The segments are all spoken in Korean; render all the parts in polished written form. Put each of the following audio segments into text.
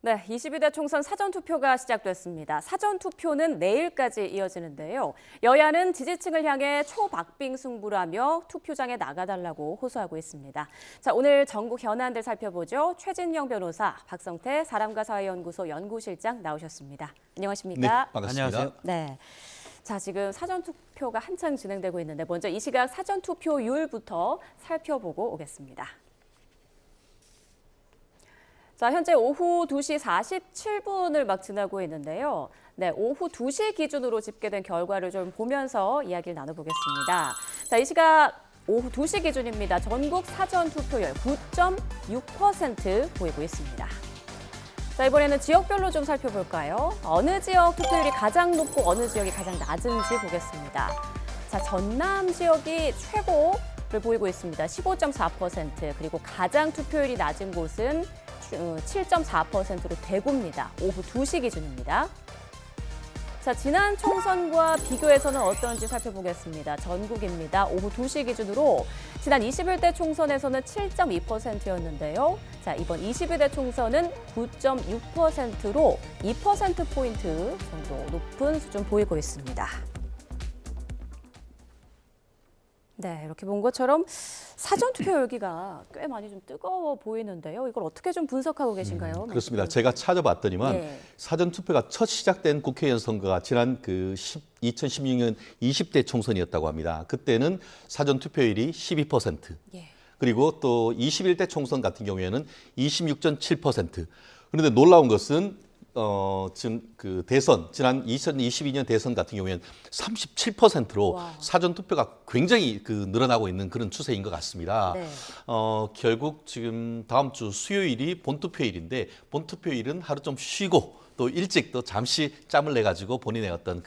네, 22대 총선 사전투표가 시작됐습니다. 사전투표는 내일까지 이어지는데요. 여야는 지지층을 향해 초박빙 승부라며 투표장에 나가달라고 호소하고 있습니다. 자, 오늘 전국 현안들 살펴보죠. 최진영 변호사, 박성태 사람과 사회연구소 연구실장 나오셨습니다. 안녕하십니까? 네, 반갑습니다. 안녕하세요. 네. 자, 지금 사전투표가 한창 진행되고 있는데 먼저 이 시각 사전투표율부터 살펴보고 오겠습니다. 자, 현재 오후 2시 47분을 막 지나고 있는데요. 네, 오후 2시 기준으로 집계된 결과를 좀 보면서 이야기를 나눠보겠습니다. 자, 이 시각 오후 2시 기준입니다. 전국 사전투표율 9.6% 보이고 있습니다. 자, 이번에는 지역별로 좀 살펴볼까요? 어느 지역 투표율이 가장 높고 어느 지역이 가장 낮은지 보겠습니다. 자, 전남 지역이 최고를 보이고 있습니다. 15.4%, 그리고 가장 투표율이 낮은 곳은 7.4%로 대구입니다. 오후 2시 기준입니다. 자, 지난 총선과 비교해서는 어떤지 살펴보겠습니다. 전국입니다. 오후 2시 기준으로 지난 21대 총선에서는 7.2%였는데요. 자, 이번 22대 총선은 9.6%로 2%포인트 정도 높은 수준 보이고 있습니다. 네, 이렇게 본 것처럼 사전투표 열기가 꽤 많이 좀 뜨거워 보이는데요. 이걸 어떻게 좀 분석하고 계신가요? 그렇습니다. 제가 찾아봤더니만 네. 사전투표가 첫 시작된 국회의원 선거가 지난 2016년 20대 총선이었다고 합니다. 그때는 사전투표율이 12%. 예. 그리고 또 21대 총선 같은 경우에는 26.7%. 그런데 놀라운 것은 지금 지난 2022년 대선 같은 경우에는 37%로 와. 사전투표가 굉장히 늘어나고 있는 그런 추세인 것 같습니다. 네. 결국 지금 다음 주 수요일이 본투표일인데 본투표일은 하루 좀 쉬고 또 일찍 또 잠시 짬을 내 가지고 본인의 어떤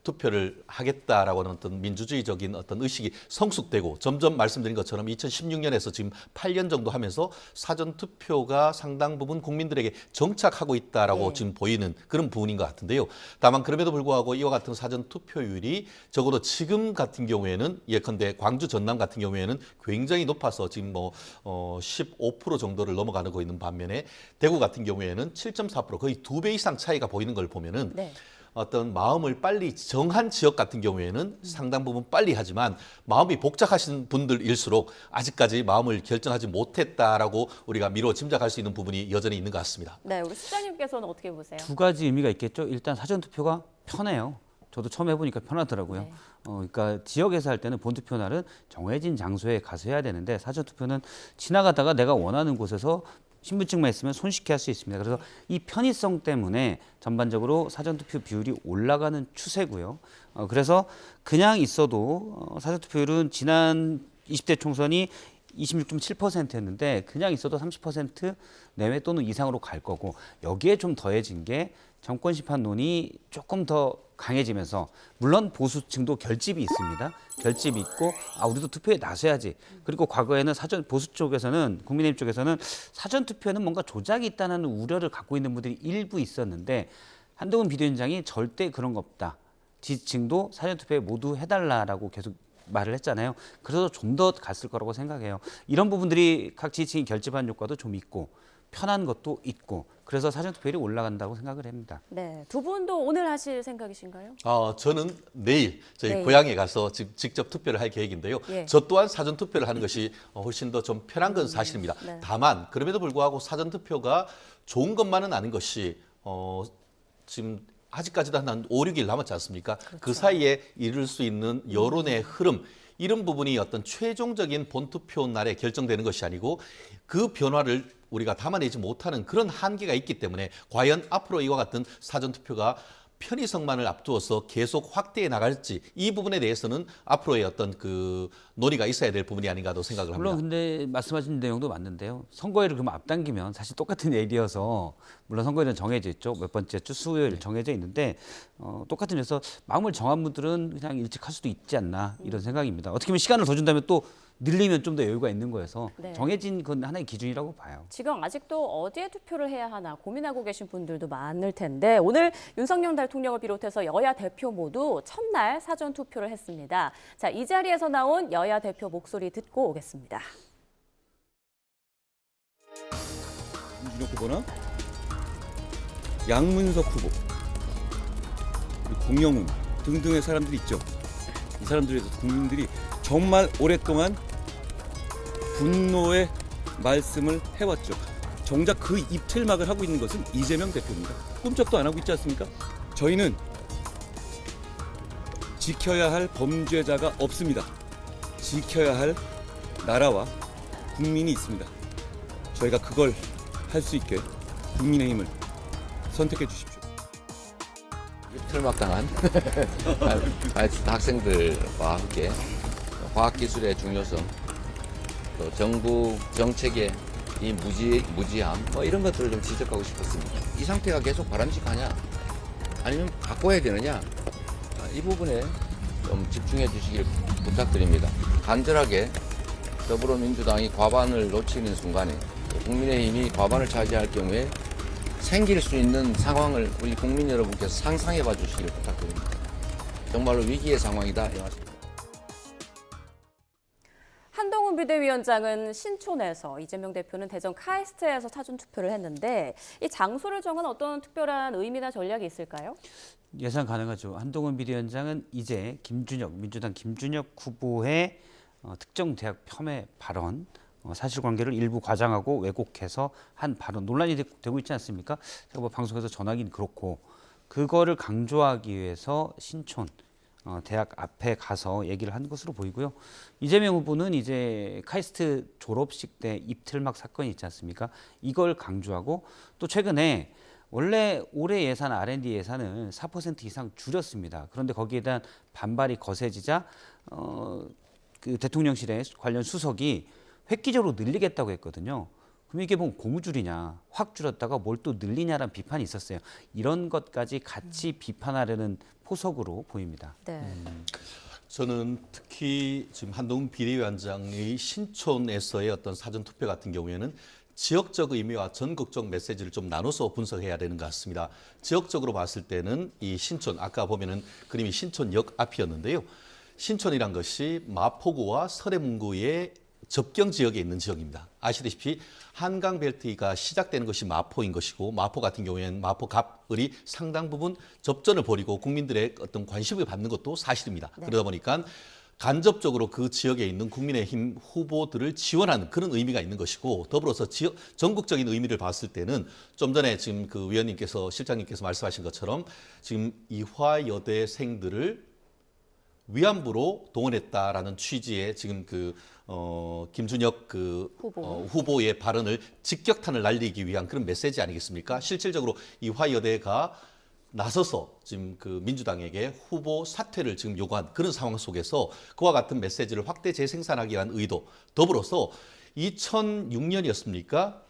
투표를 하겠다라고 하는 어떤 민주주의적인 어떤 의식이 성숙되고 점점 말씀드린 것처럼 2016년에서 지금 8년 정도 하면서 사전 투표가 상당 부분 국민들에게 정착하고 있다라고 네. 지금 보이는 그런 부분인 것 같은데요. 다만 그럼에도 불구하고 이와 같은 사전 투표율이 적어도 지금 같은 경우에는 예컨대 광주 전남 같은 경우에는 굉장히 높아서 지금 15% 정도를 넘어가고 있는 반면에 대구 같은 경우에는 7.4% 거의 2배 이상 차이가 보이는 걸 보면은 네. 어떤 마음을 빨리 정한 지역 같은 경우에는 상당 부분 빨리 하지만 마음이 복잡하신 분들일수록 아직까지 마음을 결정하지 못했다라고 우리가 미루어 짐작할 수 있는 부분이 여전히 있는 것 같습니다. 네, 우리 수장님께서는 어떻게 보세요? 두 가지 의미가 있겠죠. 일단 사전투표가 편해요. 저도 처음 해보니까 편하더라고요. 네. 그러니까 지역에서 할 때는 본투표 날은 정해진 장소에 가서 해야 되는데 사전투표는 지나가다가 내가 원하는 곳에서 신분증만 있으면 손쉽게 할 수 있습니다. 그래서 이 편의성 때문에 전반적으로 사전투표 비율이 올라가는 추세고요. 그래서 그냥 있어도 사전투표율은 지난 20대 총선이 26.7%였는데 그냥 있어도 30% 내외 또는 이상으로 갈 거고 여기에 좀 더해진 게 정권 심판론이 조금 더 강해지면서 물론 보수층도 결집이 있습니다. 결집이 있고 우리도 투표에 나서야지. 그리고 과거에는 보수 쪽에서는 국민의힘 쪽에서는 사전 투표에는 뭔가 조작이 있다는 우려를 갖고 있는 분들이 일부 있었는데 한동훈 비대위원장이 절대 그런 거 없다. 지지층도 사전 투표에 모두 해달라라고 계속 말을 했잖아요. 그래서 좀 더 갔을 거라고 생각해요. 이런 부분들이 각 지지층이 결집한 효과도 좀 있고 편한 것도 있고 그래서 사전투표율이 올라간다고 생각을 합니다. 네, 두 분도 오늘 하실 생각이신가요? 저는 내일 저희 네. 고향에 가서 직접 투표를 할 계획인데요. 예. 저 또한 사전 투표를 하는 것이 훨씬 더 좀 편한 건 사실입니다. 네. 다만 그럼에도 불구하고 사전 투표가 좋은 것만은 아닌 것이 지금 아직까지도 한 5, 6일 남았지 않습니까? 그렇죠. 그 사이에 이룰 수 있는 여론의 흐름 이런 부분이 어떤 최종적인 본투표 날에 결정되는 것이 아니고 그 변화를 우리가 담아내지 못하는 그런 한계가 있기 때문에 과연 앞으로 이와 같은 사전투표가 편의성만을 앞두어서 계속 확대해 나갈지 이 부분에 대해서는 앞으로의 어떤 논의가 있어야 될 부분이 아닌가도 생각을 합니다. 물론 근데 말씀하신 내용도 맞는데요. 선거일을 그럼 앞당기면 사실 똑같은 일이어서 물론 선거일은 정해져 있죠. 몇 번째 주 수요일 정해져 있는데 똑같은 일에서 마음을 정한 분들은 그냥 일찍 할 수도 있지 않나 이런 생각입니다. 어떻게 보면 시간을 더 준다면 또 늘리면 좀 더 여유가 있는 거여서 네. 정해진 건 하나의 기준이라고 봐요. 지금 아직도 어디에 투표를 해야 하나 고민하고 계신 분들도 많을 텐데 오늘 윤석열 대통령을 비롯해서 여야 대표 모두 첫날 사전 투표를 했습니다. 자, 이 자리에서 나온 여야 대표 목소리 듣고 오겠습니다. 이렇게 보나? 양문석 후보, 그리고 공영훈 등등의 사람들이 있죠. 이 사람들에 대해서 국민들이 정말 오랫동안 분노의 말씀을 해왔죠. 정작 그 입틀막을 하고 있는 것은 이재명 대표입니다. 꿈쩍도 안 하고 있지 않습니까? 저희는 지켜야 할 범죄자가 없습니다. 지켜야 할 나라와 국민이 있습니다. 저희가 그걸 할 수 있게 국민의힘을 선택해 주십시오. 틀막당한 학생들과 함께 과학기술의 중요성, 또 정부 정책의 이 무지함 이런 것들을 좀 지적하고 싶었습니다. 이 상태가 계속 바람직하냐 아니면 바꿔야 되느냐 이 부분에 좀 집중해 주시길 부탁드립니다. 간절하게 더불어민주당이 과반을 놓치는 순간에 국민의힘이 과반을 차지할 경우에 생길 수 있는 상황을 우리 국민 여러분께서 상상해 봐 주시길 부탁드립니다. 정말로 위기의 상황이다 이 말씀입니다. 한동훈 비대위원장은 신촌에서, 이재명 대표는 대전 카이스트에서 사전 투표를 했는데 이 장소를 정한 어떤 특별한 의미나 전략이 있을까요? 예상 가능하죠. 한동훈 비대위원장은 이제 민주당 김준혁 후보의 특정 대학 폄훼 발언, 사실관계를 일부 과장하고 왜곡해서 한 발언 논란이 되고 있지 않습니까? 제가 뭐 방송에서 전하긴 그렇고 그거를 강조하기 위해서 신촌 대학 앞에 가서 얘기를 한 것으로 보이고요. 이재명 후보는 이제 카이스트 졸업식 때 입틀막 사건이 있지 않습니까? 이걸 강조하고 또 최근에 원래 올해 예산 R&D 예산을 4% 이상 줄였습니다. 그런데 거기에 대한 반발이 거세지자 그 대통령실의 관련 수석이 획기적으로 늘리겠다고 했거든요. 그럼 이게 뭐 고무줄이냐, 확 줄였다가 뭘 또 늘리냐라는 비판이 있었어요. 이런 것까지 같이 비판하려는 포석으로 보입니다. 네. 저는 특히 지금 한동훈 비대위원장의 신촌에서의 어떤 사전 투표 같은 경우에는 지역적 의미와 전국적 메시지를 좀 나눠서 분석해야 되는 것 같습니다. 지역적으로 봤을 때는 이 신촌, 아까 보면은 그림이 신촌역 앞이었는데요. 신촌이란 것이 마포구와 서대문구의 접경 지역에 있는 지역입니다. 아시다시피 한강 벨트가 시작되는 것이 마포인 것이고 마포 같은 경우에는 마포 갑을이 상당 부분 접전을 벌이고 국민들의 어떤 관심을 받는 것도 사실입니다. 네. 그러다 보니까 간접적으로 그 지역에 있는 국민의힘 후보들을 지원하는 그런 의미가 있는 것이고 더불어서 전국적인 의미를 봤을 때는 좀 전에 지금 그 위원님께서 실장님께서 말씀하신 것처럼 지금 이화여대생들을 위안부로 동원했다라는 취지의 지금 김준혁 후보의 발언을 직격탄을 날리기 위한 그런 메시지 아니겠습니까? 실질적으로 이화여대가 나서서 지금 그 민주당에게 후보 사퇴를 지금 요구한 그런 상황 속에서 그와 같은 메시지를 확대 재생산하기 위한 의도, 더불어서 2006년이었습니까?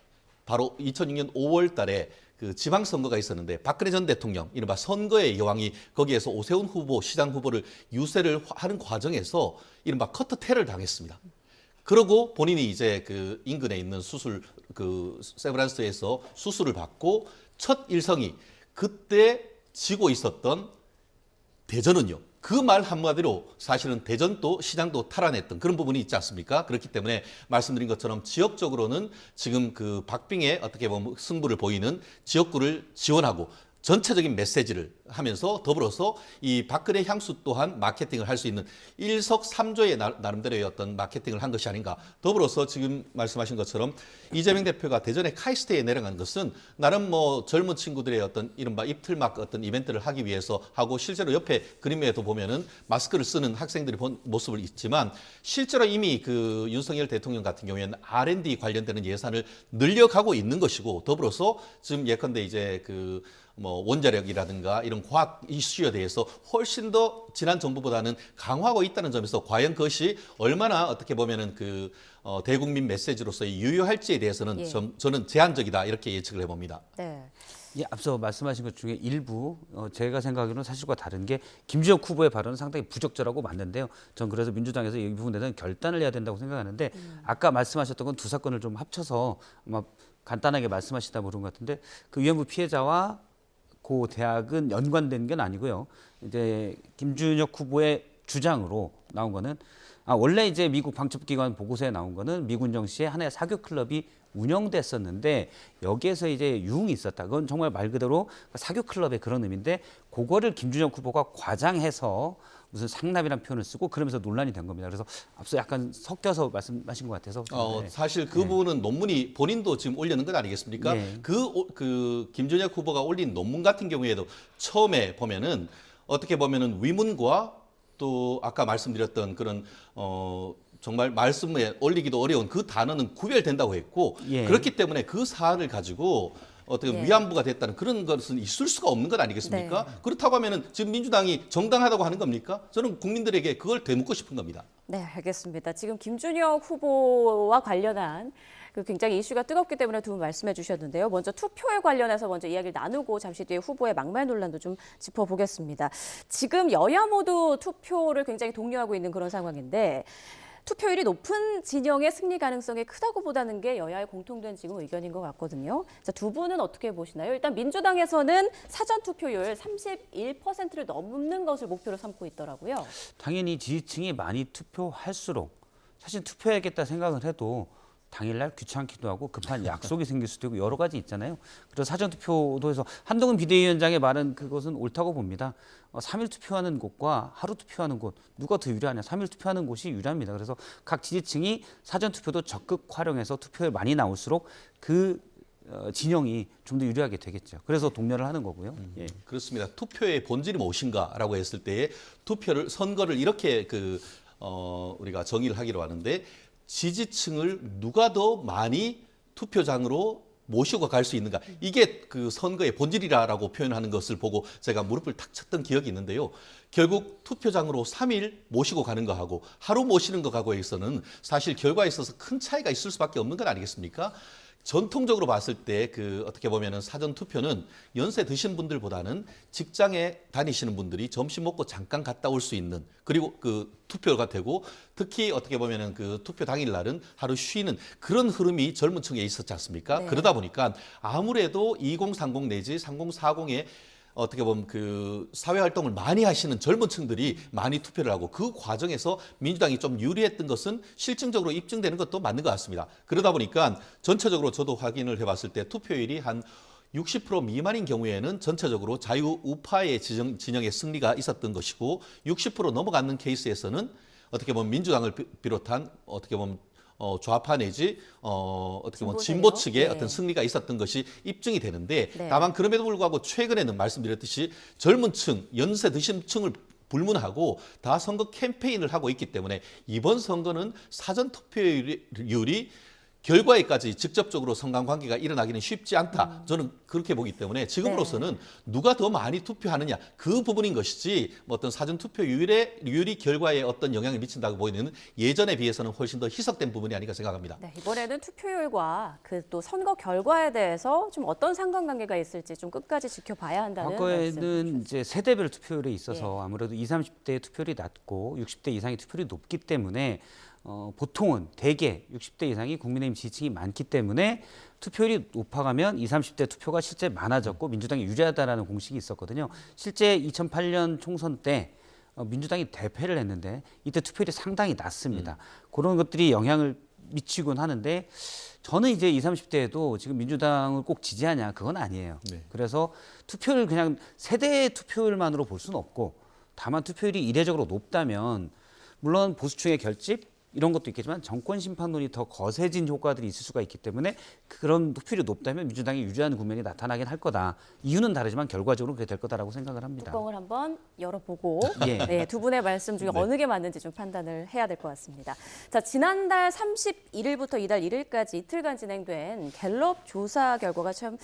바로 2006년 5월 달에 그 지방선거가 있었는데 박근혜 전 대통령, 이른바 선거의 여왕이 거기에서 오세훈 후보, 시장 후보를 유세를 하는 과정에서 이른바 커터 테러를 당했습니다. 그러고 본인이 이제 그 인근에 있는 세브란스에서 수술을 받고 첫 일성이 그때 지고 있었던 대전은요. 그 말 한마디로 사실은 대전도 시장도 탈환했던 그런 부분이 있지 않습니까? 그렇기 때문에 말씀드린 것처럼 지역적으로는 지금 그 박빙의 어떻게 보면 승부를 보이는 지역구를 지원하고 전체적인 메시지를 하면서 더불어서 이 박근혜 향수 또한 마케팅을 할 수 있는 일석삼조의 나름대로의 어떤 마케팅을 한 것이 아닌가. 더불어서 지금 말씀하신 것처럼 이재명 대표가 대전의 카이스트에 내려간 것은 나름 뭐 젊은 친구들의 어떤 이른바 입틀막 어떤 이벤트를 하기 위해서 하고 실제로 옆에 그림에도 보면은 마스크를 쓰는 학생들이 본 모습을 있지만 실제로 이미 그 윤석열 대통령 같은 경우에는 R&D 관련되는 예산을 늘려가고 있는 것이고 더불어서 지금 예컨대 이제 그 뭐 원자력이라든가 이런 과학 이슈에 대해서 훨씬 더 지난 정부보다는 강화하고 있다는 점에서 과연 그것이 얼마나 어떻게 보면은 그 대국민 메시지로서의 유효할지에 대해서는 예. 저는 제한적이다 이렇게 예측을 해봅니다. 네. 예, 앞서 말씀하신 것 중에 일부 제가 생각하기로는 사실과 다른 게 김준혁 후보의 발언은 상당히 부적절하고 맞는데요. 전 그래서 민주당에서 이 부분에 대한 결단을 해야 된다고 생각하는데 아까 말씀하셨던 건 두 사건을 좀 합쳐서 아마 간단하게 말씀하시다 모른 것 같은데 그 위안부 피해자와 그 대학은 연관된 건 아니고요. 이제 김준혁 후보의 주장으로 나온 거는 원래 이제 미국 방첩기관 보고서에 나온 거는 미군정 씨의 하나의 사교 클럽이 운영됐었는데 여기에서 이제 유흥이 있었다. 그건 정말 말 그대로 사교 클럽의 그런 의미인데 그거를 김준혁 후보가 과장해서 무슨 상납이라는 표현을 쓰고 그러면서 논란이 된 겁니다. 그래서 앞서 약간 섞여서 말씀하신 것 같아서 네. 사실 그 부분은 논문이 본인도 지금 올려놓은 건 아니겠습니까? 네. 그 김준혁 후보가 올린 논문 같은 경우에도 처음에 보면은 어떻게 보면은 위문과 또 아까 말씀드렸던 그런 정말 말씀에 올리기도 어려운 그 단어는 구별된다고 했고 예. 그렇기 때문에 그 사안을 가지고 어떻게 예. 위안부가 됐다는 그런 것은 있을 수가 없는 것 아니겠습니까? 그렇다고 하면은 지금 민주당이 정당하다고 하는 겁니까? 저는 국민들에게 그걸 되묻고 싶은 겁니다. 네, 알겠습니다. 지금 김준혁 후보와 관련한 그 굉장히 이슈가 뜨겁기 때문에 두 분 말씀해 주셨는데요. 먼저 투표에 관련해서 먼저 이야기를 나누고 잠시 뒤에 후보의 막말 논란도 좀 짚어보겠습니다. 지금 여야 모두 투표를 굉장히 독려하고 있는 그런 상황인데 투표율이 높은 진영의 승리 가능성이 크다고 보다는 게 여야의 공통된 지금 의견인 것 같거든요. 자, 두 분은 어떻게 보시나요? 일단 민주당에서는 사전 투표율 31%를 넘는 것을 목표로 삼고 있더라고요. 당연히 지지층이 많이 투표할수록 사실 투표해야겠다 생각을 해도 당일날 귀찮기도 하고 급한 약속이 생길 수도 있고 여러 가지 있잖아요. 그래서 사전투표도 해서 한동훈 비대위원장의 말은 그것은 옳다고 봅니다. 3일 투표하는 곳과 하루 투표하는 곳 누가 더 유리하냐. 3일 투표하는 곳이 유리합니다. 그래서 각 지지층이 사전투표도 적극 활용해서 투표에 많이 나올수록 그 진영이 좀 더 유리하게 되겠죠. 그래서 독려를 하는 거고요. 예. 그렇습니다. 투표의 본질이 무엇인가라고 했을 때에 선거를 이렇게 우리가 정의를 하기로 하는데 지지층을 누가 더 많이 투표장으로 모시고 갈 수 있는가. 이게 그 선거의 본질이라고 표현하는 것을 보고 제가 무릎을 탁 쳤던 기억이 있는데요. 결국 투표장으로 3일 모시고 가는 거하고 하루 모시는 거하고에서는 사실 결과에 있어서 큰 차이가 있을 수밖에 없는 건 아니겠습니까? 전통적으로 봤을 때 어떻게 보면은 사전 투표는 연세 드신 분들보다는 직장에 다니시는 분들이 점심 먹고 잠깐 갔다 올 수 있는 그리고 그 투표가 되고 특히 어떻게 보면은 그 투표 당일 날은 하루 쉬는 그런 흐름이 젊은 층에 있었지 않습니까? 네. 그러다 보니까 아무래도 2030 내지 3040에 어떻게 보면 그 사회 활동을 많이 하시는 젊은 층들이 많이 투표를 하고 그 과정에서 민주당이 좀 유리했던 것은 실증적으로 입증되는 것도 맞는 것 같습니다. 그러다 보니까 전체적으로 저도 확인을 해봤을 때 투표율이 한 60% 미만인 경우에는 전체적으로 자유우파의 진영의 승리가 있었던 것이고 60% 넘어가는 케이스에서는 어떻게 보면 민주당을 비롯한 어떻게 보면 좌파 내지 어떻게 보면 진보 측의 네. 어떤 승리가 있었던 것이 입증이 되는데 네. 다만 그럼에도 불구하고 최근에는 말씀드렸듯이 젊은 층, 연세 드신 층을 불문하고 다 선거 캠페인을 하고 있기 때문에 이번 선거는 사전 투표율이 결과에까지 직접적으로 상관관계가 일어나기는 쉽지 않다. 저는 그렇게 보기 때문에 지금으로서는 누가 더 많이 투표하느냐 그 부분인 것이지 뭐 어떤 사전 투표율이 결과에 어떤 영향을 미친다고 보이는 예전에 비해서는 훨씬 더 희석된 부분이 아닌가 생각합니다. 네, 이번에는 투표율과 그 또 선거 결과에 대해서 좀 어떤 상관관계가 있을지 좀 끝까지 지켜봐야 한다는 과거에는 이제 세대별 투표율에 있어서 예. 아무래도 20, 30대의 투표율이 낮고 60대 이상의 투표율이 높기 때문에 보통은 대개 60대 이상이 국민의힘 지지층이 많기 때문에 투표율이 높아가면 20, 30대 투표가 실제 많아졌고 민주당이 유리하다라는 공식이 있었거든요. 실제 2008년 총선 때 민주당이 대패를 했는데 이때 투표율이 상당히 낮습니다. 그런 것들이 영향을 미치곤 하는데 저는 이제 20, 30대에도 지금 민주당을 꼭 지지하냐 그건 아니에요. 네. 그래서 투표를 그냥 세대 투표율만으로 볼 수는 없고 다만 투표율이 이례적으로 높다면 물론 보수층의 결집 이런 것도 있겠지만 정권 심판론이 더 거세진 효과들이 있을 수가 있기 때문에 그런 투표율이 높다면 민주당이 유리한 국면이 나타나긴 할 거다. 이유는 다르지만 결과적으로 그렇게 될 거다라고 생각을 합니다. 뚜껑을 한번 열어보고 예. 네, 두 분의 말씀 중에 어느 게 맞는지 좀 판단을 해야 될 것 같습니다. 자, 지난달 31일부터 이달 1일까지 이틀간 진행된 갤럽 조사 결과가 참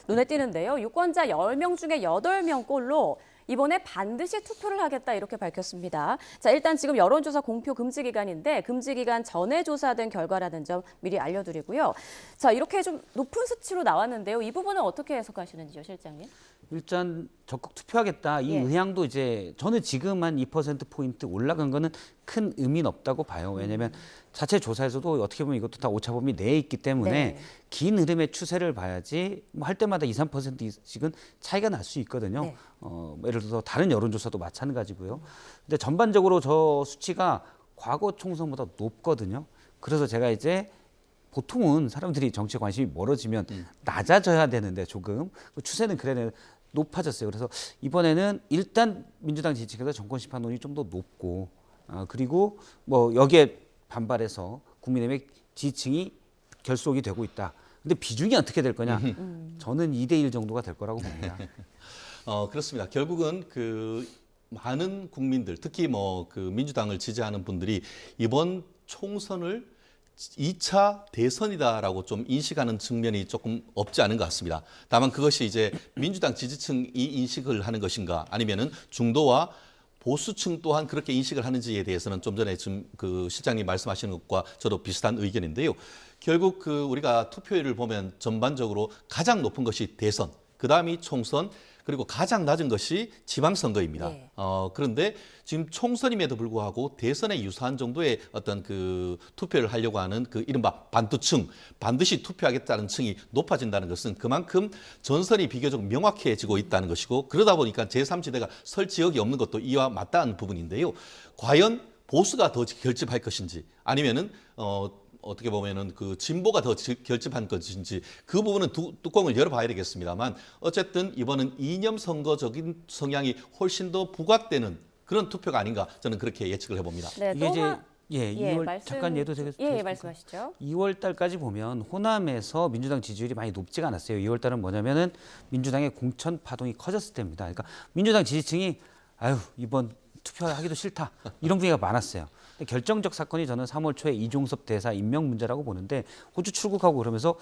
눈에 띄는데요. 유권자 10명 중에 8명 꼴로 이번에 반드시 투표를 하겠다 이렇게 밝혔습니다. 자, 일단 지금 여론조사 공표 금지 기간인데 금지 기간 전에 조사된 결과라는 점 미리 알려드리고요. 자, 이렇게 좀 높은 수치로 나왔는데요. 이 부분은 어떻게 해석하시는지요, 실장님? 일단 적극 투표하겠다 이 예. 의향도 이제 저는 지금 한 2%포인트 올라간 거는 큰 의미는 없다고 봐요. 왜냐하면 자체 조사에서도 어떻게 보면 이것도 다 오차범위 내에 있기 때문에 네. 긴 흐름의 추세를 봐야지 뭐 할 때마다 2, 3%씩은 차이가 날 수 있거든요. 네. 예를 들어서 다른 여론조사도 마찬가지고요. 근데 전반적으로 저 수치가 과거 총선보다 높거든요. 그래서 제가 이제 보통은 사람들이 정치에 관심이 멀어지면 낮아져야 되는데 조금 그 추세는 그래 높아졌어요. 그래서 이번에는 일단 민주당 지지층에서 정권 심판론이 좀 더 높고 그리고 뭐 여기에 반발해서 국민의힘의 지지층이 결속이 되고 있다. 근데 비중이 어떻게 될 거냐? 저는 2대1 정도가 될 거라고 봅니다. 그렇습니다. 결국은 그 많은 국민들, 특히 뭐 그 민주당을 지지하는 분들이 이번 총선을 2차 대선이다라고 좀 인식하는 측면이 조금 없지 않은 것 같습니다. 다만 그것이 이제 민주당 지지층이 인식을 하는 것인가 아니면은 중도와 보수층 또한 그렇게 인식을 하는지에 대해서는 좀 전에 지금 그 실장님 말씀하시는 것과 저도 비슷한 의견인데요. 결국 그 우리가 투표율을 보면 전반적으로 가장 높은 것이 대선, 그 다음이 총선, 그리고 가장 낮은 것이 지방선거입니다. 네. 그런데 지금 총선임에도 불구하고 대선에 유사한 정도의 어떤 그 투표를 하려고 하는 그 이른바 반투층, 반드시 투표하겠다는 층이 높아진다는 것은 그만큼 전선이 비교적 명확해지고 있다는 것이고 그러다 보니까 제3지대가 설 지역이 없는 것도 이와 맞닿은 부분인데요. 과연 보수가 더 결집할 것인지 아니면은 어떻게 보면은 그 진보가 더 결집한 것인지 그 부분은 뚜껑을 열어봐야 되겠습니다만 어쨌든 이번은 이념 선거적인 성향이 훨씬 더 부각되는 그런 투표가 아닌가 저는 그렇게 예측을 해봅니다. 네, 이게 이제 예, 2월 잠깐 예도 되겠습니까? 예, 말씀하시죠. 2월 달까지 보면 호남에서 민주당 지지율이 많이 높지가 않았어요. 2월 달은 뭐냐면은 민주당의 공천 파동이 커졌을 때입니다. 그러니까 민주당 지지층이 아유 이번 투표하기도 싫다 이런 분위기가 많았어요. 결정적 사건이 저는 3월 초에 이종섭 대사 임명 문제라고 보는데 호주 출국하고 그러면서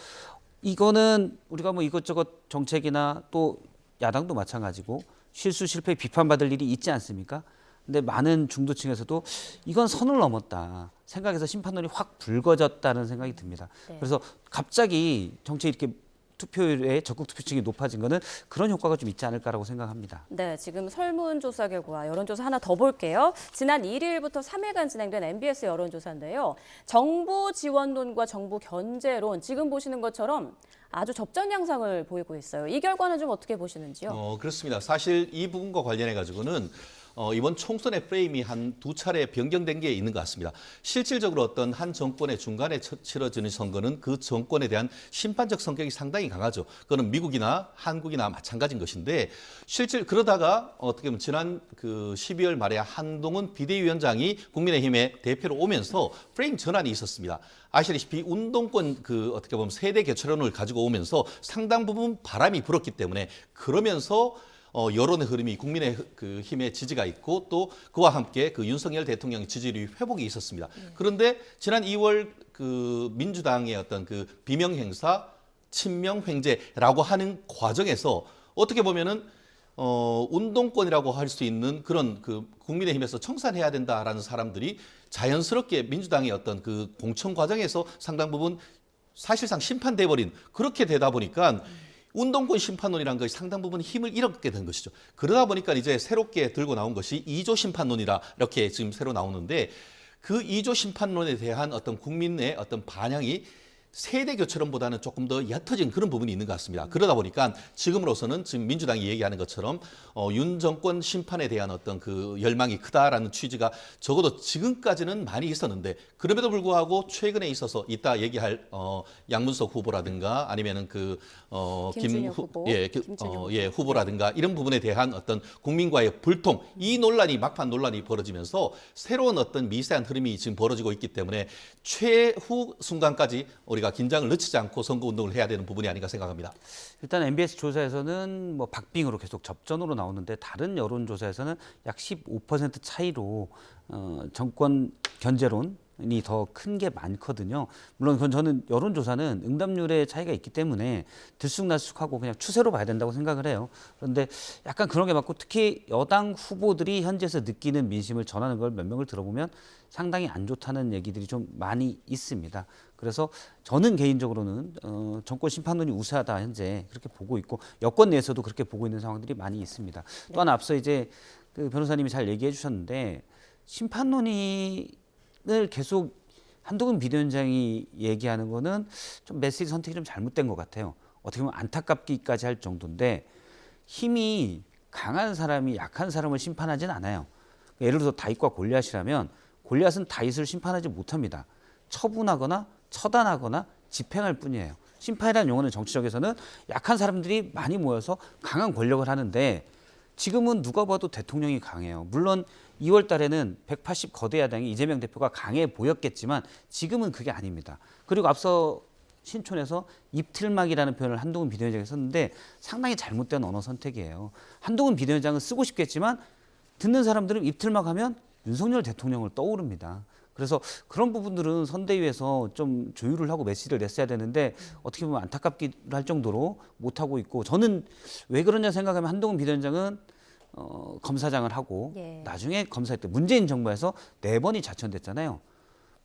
이거는 우리가 뭐 이것저것 정책이나 또 야당도 마찬가지고 실수 실패 비판받을 일이 있지 않습니까? 근데 많은 중도층에서도 이건 선을 넘었다 생각해서 심판론이 확 붉어졌다는 생각이 듭니다. 네. 그래서 갑자기 정치 이렇게 투표율의 적극 투표층이 높아진 거는 그런 효과가 좀 있지 않을까라고 생각합니다. 네, 지금 설문조사 결과 여론조사 하나 더 볼게요. 지난 1일부터 3일간 진행된 MBS 여론조사인데요. 정부 지원론과 정부 견제론 지금 보시는 것처럼 아주 접전 양상을 보이고 있어요. 이 결과는 좀 어떻게 보시는지요? 그렇습니다. 사실 이 부분과 관련해 가지고는 이번 총선의 프레임이 한 두 차례 변경된 게 있는 것 같습니다. 실질적으로 어떤 한 정권의 중간에 치러지는 선거는 그 정권에 대한 심판적 성격이 상당히 강하죠. 그거는 미국이나 한국이나 마찬가지인 것인데 그러다가 어떻게 보면 지난 그 12월 말에 한동훈 비대위원장이 국민의힘의 대표로 오면서 프레임 전환이 있었습니다. 아시다시피 운동권 그 어떻게 보면 세대 교체론을 가지고 오면서 상당 부분 바람이 불었기 때문에 그러면서 여론의 흐름이 국민의 그 힘의 지지가 있고 또 그와 함께 그 윤석열 대통령의 지지율이 회복이 있었습니다. 그런데 지난 2월 그 민주당의 어떤 그 비명 행사, 친명 횡재라고 하는 과정에서 어떻게 보면은 운동권이라고 할 수 있는 그런 그 국민의힘에서 청산해야 된다라는 사람들이 자연스럽게 민주당의 어떤 그 공천 과정에서 상당 부분 사실상 심판돼 버린 그렇게 되다 보니까. 운동권 심판론이라는 것이 상당 부분 힘을 잃게 된 것이죠. 그러다 보니까 이제 새롭게 들고 나온 것이 2조 심판론이라 이렇게 지금 새로 나오는데 그 2조 심판론에 대한 어떤 국민의 어떤 반향이 세대 교체론보다는 조금 더 얕아진 그런 부분이 있는 것 같습니다. 그러다 보니까 지금으로서는 지금 민주당이 얘기하는 것처럼 윤 정권 심판에 대한 어떤 그 열망이 크다라는 취지가 적어도 지금까지는 많이 있었는데 그럼에도 불구하고 최근에 있어서 이따 얘기할 양문석 후보라든가 아니면은 김준혁 후보, 후보라든가 이런 부분에 대한 어떤 국민과의 불통 이 논란이 막판 논란이 벌어지면서 새로운 어떤 미세한 흐름이 지금 벌어지고 있기 때문에 최후 순간까지 우리가 긴장을 늦추지 않고 선거운동을 해야 되는 부분이 아닌가 생각합니다. 일단 MBS 조사에서는 뭐 박빙으로 계속 접전으로 나오는데 다른 여론조사에서는 약 15% 차이로 정권 견제론이 더 큰 게 많거든요. 물론 그건 저는 여론조사는 응답률의 차이가 있기 때문에 들쑥날쑥하고 그냥 추세로 봐야 된다고 생각을 해요. 그런데 약간 그런 게 맞고 특히 여당 후보들이 현지에서 느끼는 민심을 전하는 걸 몇 명을 들어보면 상당히 안 좋다는 얘기들이 좀 많이 있습니다. 그래서 저는 개인적으로는 정권 심판론이 우세하다 현재 그렇게 보고 있고 여권 내에서도 그렇게 보고 있는 상황들이 많이 있습니다. 또한 앞서 이제 그 변호사님이 잘 얘기해 주셨는데 심판론을 계속 한동훈 비대위원장이 얘기하는 거는 좀 메시지 선택이 좀 잘못된 것 같아요. 어떻게 보면 안타깝기까지 할 정도인데 힘이 강한 사람이 약한 사람을 심판하진 않아요. 예를 들어서 다윗과 골리앗이라면 골리앗은 다윗을 심판하지 못합니다. 처분하거나 처단하거나 집행할 뿐이에요. 심판이라는 용어는 정치적에서는 약한 사람들이 많이 모여서 강한 권력을 하는데 지금은 누가 봐도 대통령이 강해요. 물론 2월 달에는 180 거대 야당이 이재명 대표가 강해 보였겠지만 지금은 그게 아닙니다. 그리고 앞서 신촌에서 입틀막이라는 표현을 한동훈 비대위원장이 썼는데 상당히 잘못된 언어 선택이에요. 한동훈 비대위원장은 쓰고 싶겠지만 듣는 사람들은 입틀막 하면 윤석열 대통령을 떠오릅니다. 그래서 그런 부분들은 선대위에서 좀 조율을 하고 메시지를 냈어야 되는데 어떻게 보면 안타깝기도 할 정도로 못하고 있고 저는 왜 그러냐 생각하면 한동훈 비대위원장은 검사장을 하고 예. 나중에 검사했대 문재인 정부에서 4번이 자천됐잖아요.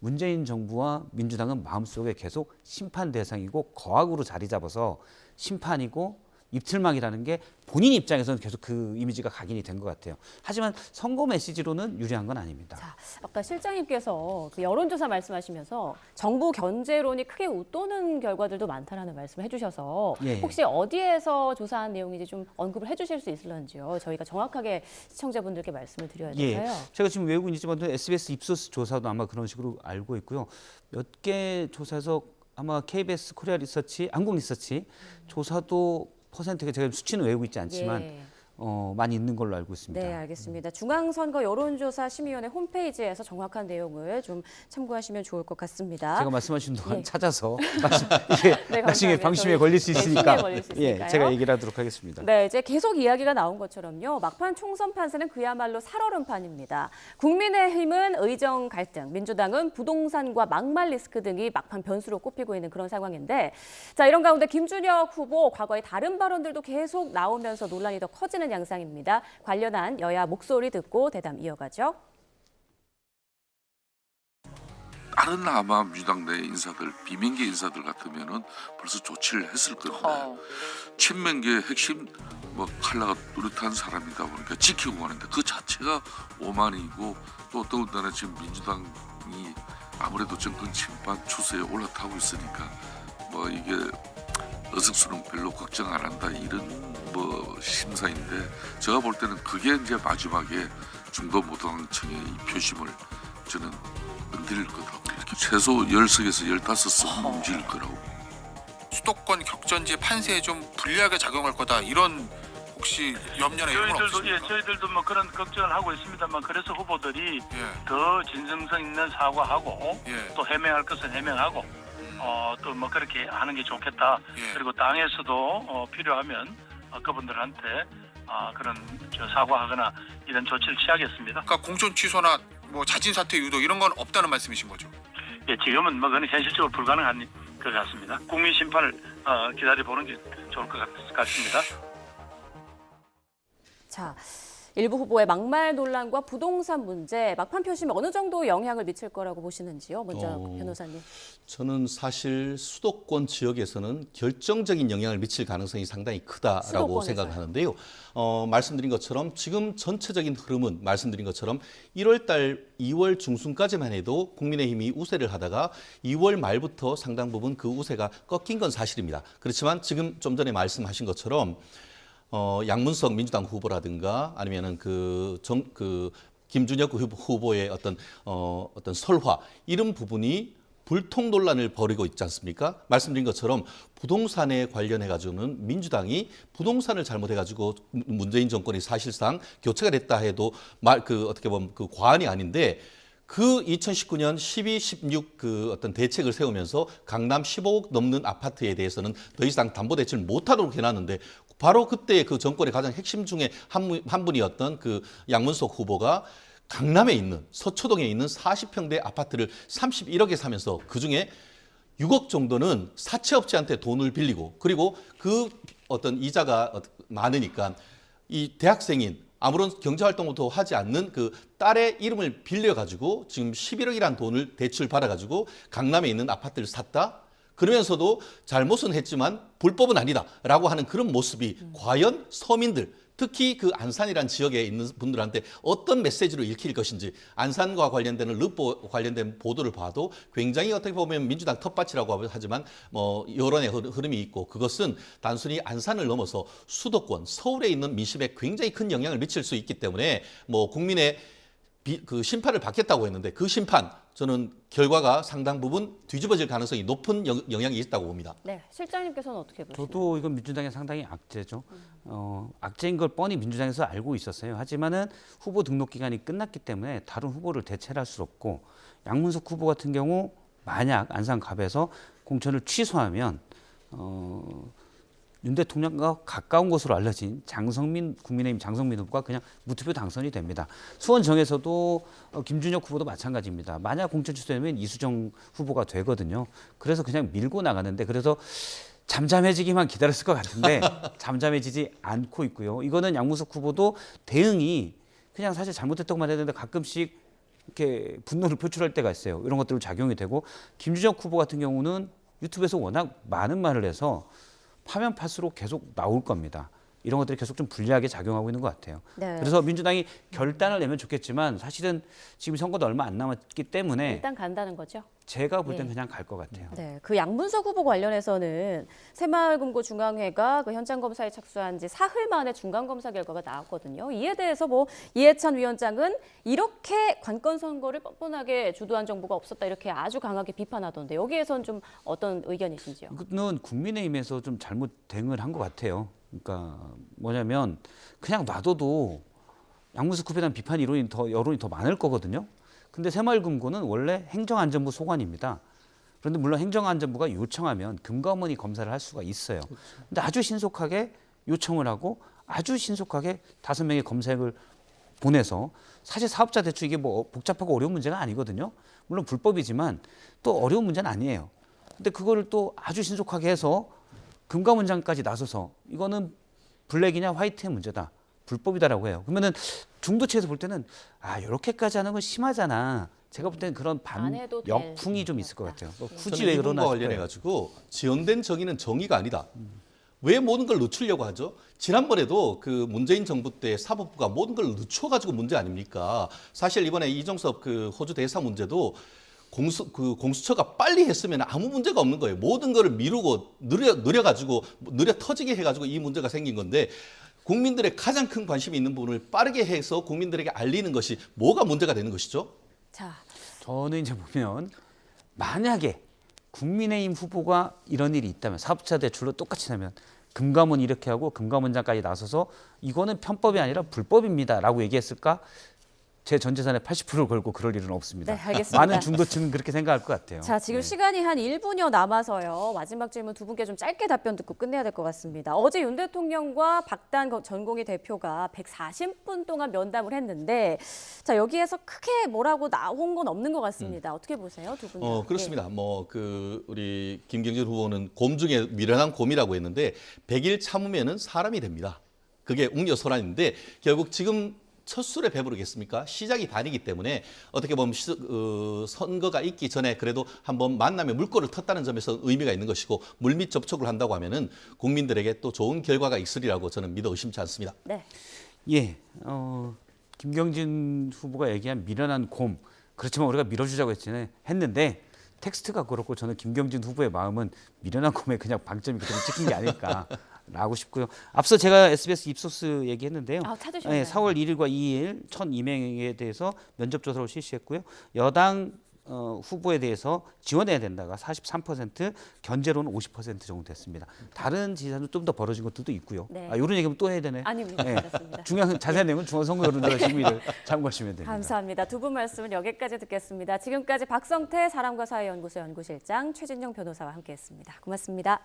문재인 정부와 민주당은 마음속에 계속 심판 대상이고 거악으로 자리 잡아서 심판이고 입틀막이라는 게 본인 입장에서는 계속 그 이미지가 각인이 된 것 같아요. 하지만 선거 메시지로는 유리한 건 아닙니다. 자, 아까 실장님께서 그 여론조사 말씀하시면서 정부 견제론이 크게 웃도는 결과들도 많다라는 말씀을 해주셔서 예. 혹시 어디에서 조사한 내용인지 좀 언급을 해주실 수 있을런지요. 저희가 정확하게 시청자분들께 말씀을 드려야 예, 돼서요. 제가 지금 외우고 있지만 SBS 입소스 조사도 아마 그런 식으로 알고 있고요. 몇 개 조사에서 아마 KBS 코리아 리서치, 한국 리서치 조사도 퍼센트가 제가 수치는 외우고 있지 않지만 예. 많이 있는 걸로 알고 있습니다. 네, 알겠습니다. 중앙선거 여론조사 심의위원회 홈페이지에서 정확한 내용을 좀 참고하시면 좋을 것 같습니다. 제가 말씀하신 동안 예. 찾아서 이게 네, 나중에 감사합니다. 방심에 저희- 걸릴 수 네, 있으니까 심의에 걸릴 수 있으니까요. 제가 얘기를 하도록 하겠습니다. 네, 이제 계속 이야기가 나온 것처럼요. 막판 총선 판세는 그야말로 살얼음판입니다. 국민의힘은 의정 갈등, 민주당은 부동산과 막말 리스크 등이 막판 변수로 꼽히고 있는 그런 상황인데 자, 이런 가운데 김준혁 후보 과거의 다른 발언들도 계속 나오면서 논란이 더 커지는 양상입니다. 관련한 여야 목소리 듣고 대담 이어가죠. 다른 아마 민주당 내 인사들, 비명계 인사들 같으면은 벌써 조치를 했을 건데 친명계 핵심 뭐 칼라가 뚜렷한 사람이다 보니까 지키고 가는데 그 자체가 오만이고 또 더군다나 지금 민주당이 아무래도 정권 침판 추세에 올라타고 있으니까 뭐 이게 의석수는 별로 걱정 안 한다 이런 뭐 심사인데 제가 볼 때는 그게 이제 마지막에 중도무당층의 이 표심을 저는 흔들 거라고 이렇게 최소 10석에서 15석 움직일 거라고. 수도권 격전지 판세에 좀 불리하게 작용할 거다 이런 혹시 염려나 이런 건 없으십니까? 저희들도 뭐 그런 걱정을 하고 있습니다만 그래서 후보들이 예, 더 진정성 있는 사과하고 예, 또 해명할 것은 해명하고 또 뭐 그렇게 하는 게 좋겠다. 예. 그리고 당에서도 필요하면 그분들한테 그런 사과하거나 이런 조치를 취하겠습니다. 그러니까 공천 취소나 뭐 자진 사퇴 유도 이런 건 없다는 말씀이신 거죠? 예, 지금은 뭐 그건 현실적으로 불가능한 것 같습니다. 국민 심판을 기다려보는 게 좋을 것 같습니다. 자, 일부 후보의 막말 논란과 부동산 문제, 막판 표심에 어느 정도 영향을 미칠 거라고 보시는지요? 먼저 변호사님. 저는 사실 수도권 지역에서는 결정적인 영향을 미칠 가능성이 상당히 크다라고 수도권에서요? 생각하는데요. 말씀드린 것처럼 지금 전체적인 흐름은 말씀드린 것처럼 1월 달 2월 중순까지만 해도 국민의힘이 우세를 하다가 2월 말부터 상당 부분 그 우세가 꺾인 건 사실입니다. 그렇지만 지금 좀 전에 말씀하신 것처럼 양문석 민주당 후보라든가 아니면은 김준혁 후보의 어떤 설화 이런 부분이 불통 논란을 벌이고 있지 않습니까? 말씀드린 것처럼 부동산에 관련해 가지고는 민주당이 부동산을 잘못해 가지고 문재인 정권이 사실상 교체가 됐다 해도 어떻게 보면 그 과언이 아닌데 그 2019년 12, 16 그 어떤 대책을 세우면서 강남 15억 넘는 아파트에 대해서는 더 이상 담보 대출을 못하도록 해놨는데 바로 그때 그 정권의 가장 핵심 중에 한 분이었던 그 양문석 후보가 강남에 있는 서초동에 있는 40평대 아파트를 31억에 사면서 그중에 6억 정도는 사채업체한테 돈을 빌리고 그리고 그 어떤 이자가 많으니까 이 대학생인 아무런 경제활동도 하지 않는 그 딸의 이름을 빌려가지고 지금 11억이라는 돈을 대출 받아가지고 강남에 있는 아파트를 샀다? 그러면서도 잘못은 했지만 불법은 아니다라고 하는 그런 모습이 과연 서민들, 특히 그 안산이라는 지역에 있는 분들한테 어떤 메시지로 읽힐 것인지 안산과 관련되는 르포 관련된 보도를 봐도 굉장히 어떻게 보면 민주당 텃밭이라고 하지만 뭐 여론의 흐름이 있고 그것은 단순히 안산을 넘어서 수도권, 서울에 있는 민심에 굉장히 큰 영향을 미칠 수 있기 때문에 뭐 국민의 그 심판을 받겠다고 했는데 그 심판 저는 결과가 상당 부분 뒤집어질 가능성이 높은 영향이 있다고 봅니다. 네, 실장님께서는 어떻게 보시나요? 저도 이건 민주당의 상당히 악재죠. 악재인 걸 뻔히 민주당에서 알고 있었어요. 하지만은 후보 등록 기간이 끝났기 때문에 다른 후보를 대체할 수 없고 양문석 후보 같은 경우 만약 안산갑에서 공천을 취소하면 윤 대통령과 가까운 것으로 알려진 장성민 국민의힘 장성민 후보가 그냥 무투표 당선이 됩니다. 수원정에서도 김준혁 후보도 마찬가지입니다. 만약 공천 취소되면 이수정 후보가 되거든요. 그래서 그냥 밀고 나가는데 그래서 잠잠해지기만 기다렸을 것 같은데 잠잠해지지 않고 있고요. 이거는 양문석 후보도 대응이 그냥 사실 잘못했다고만 해야 되는데 가끔씩 이렇게 분노를 표출할 때가 있어요. 이런 것들로 작용이 되고 김준혁 후보 같은 경우는 유튜브에서 워낙 많은 말을 해서 파면 팔수록 계속 나올 겁니다. 이런 것들이 계속 좀 불리하게 작용하고 있는 것 같아요. 네. 그래서 민주당이 결단을 내면 좋겠지만 사실은 지금 선거도 얼마 안 남았기 때문에 일단 간다는 거죠. 제가 볼 땐 네. 그냥 갈 것 같아요. 네, 그 양문석 후보 관련해서는 새마을금고 중앙회가 그 현장 검사에 착수한 지 사흘 만에 중간 검사 결과가 나왔거든요. 이에 대해서 뭐 이해찬 위원장은 이렇게 관건 선거를 뻔뻔하게 주도한 정부가 없었다 이렇게 아주 강하게 비판하던데 여기에선 좀 어떤 의견이신지요? 이거는 국민의힘에서 좀 잘못 대응을 한 것 같아요. 그러니까 뭐냐면 그냥 놔둬도 양문석 후보에 대한 비판 여론이 더 많을 거거든요. 근데 새마을금고는 원래 행정안전부 소관입니다. 그런데 물론 행정안전부가 요청하면 금감원이 검사를 할 수가 있어요. 근데 아주 신속하게 요청을 하고 아주 신속하게 5명의 검색을 보내서 사실 사업자 대출 이게 뭐 복잡하고 어려운 문제가 아니거든요. 물론 불법이지만 또 어려운 문제는 아니에요. 근데 그거를 또 아주 신속하게 해서 금감원장까지 나서서 이거는 블랙이냐 화이트의 문제다. 불법이다라고 해요. 그러면은 중도층에서 볼 때는 이렇게까지 하는 건 심하잖아. 제가 볼 때는 그런 안 해도 될 역풍이 좀 있을 것 같아요. 굳이 저는 왜 이 부분과 그러나 관련해 싶어요. 가지고 지연된 정의는 정의가 아니다. 왜 모든 걸 늦추려고 하죠? 지난번에도 그 문재인 정부 때 사법부가 모든 걸 늦춰가지고 문제 아닙니까? 사실 이번에 이정섭 그 호주 대사 문제도 공수처가 빨리 했으면 아무 문제가 없는 거예요. 모든 거를 미루고 느려 터지게 해가지고 이 문제가 생긴 건데 국민들의 가장 큰 관심이 있는 부분을 빠르게 해서 국민들에게 알리는 것이 뭐가 문제가 되는 것이죠? 자, 저는 이제 보면 만약에 국민의힘 후보가 이런 일이 있다면 사업자 대출로 똑같이 내면 금감원 이렇게 하고 금감원장까지 나서서 이거는 편법이 아니라 불법입니다라고 얘기했을까? 제 전 재산의 80%를 걸고 그럴 일은 없습니다. 네, 알겠습니다. 많은 중도층은 그렇게 생각할 것 같아요. 자, 지금 네. 시간이 한 1분여 남아서요. 마지막 질문 두 분께 좀 짧게 답변 듣고 끝내야 될 것 같습니다. 어제 윤 대통령과 박단 전공의 대표가 140분 동안 면담을 했는데 자, 여기에서 크게 뭐라고 나온 건 없는 것 같습니다. 어떻게 보세요, 두 분? 그렇습니다. 우리 김경진 후보는 곰 중에 미련한 곰이라고 했는데 100일 참으면은 사람이 됩니다. 그게 웅녀소란인데 결국 지금 첫 술에 배부르겠습니까? 시작이 반이기 때문에 어떻게 보면 선거가 있기 전에 그래도 한번 만남에 물꼬를 텄다는 점에서 의미가 있는 것이고 물밑 접촉을 한다고 하면은 국민들에게 또 좋은 결과가 있으리라고 저는 믿어 의심치 않습니다. 네. 예, 김경진 후보가 얘기한 미련한 곰 그렇지만 우리가 밀어주자고 했는데 텍스트가 그렇고 저는 김경진 후보의 마음은 미련한 곰에 그냥 방점이 그대로 찍힌 게 아닐까. 라고 싶고요. 앞서 제가 SBS 입소스 얘기했는데요. 찾으셨나요? 4월 1일과 2일 1,200명에 대해서 면접 조사를 실시했고요. 여당 후보에 대해서 지원해야 된다가 43%, 견제로는 50% 정도 됐습니다. 다른 지사는 좀 더 벌어진 것들도 있고요. 네. 이런 얘기하면 또 해야 되네. 아닙니다. 네. 괜찮습니다. 중요한 자세한 내용은 중앙선거여론조사 심의를 참고하시면 됩니다. 감사합니다. 두 분 말씀은 여기까지 듣겠습니다. 지금까지 박성태 사람과 사회연구소 연구실장 최진영 변호사와 함께했습니다. 고맙습니다.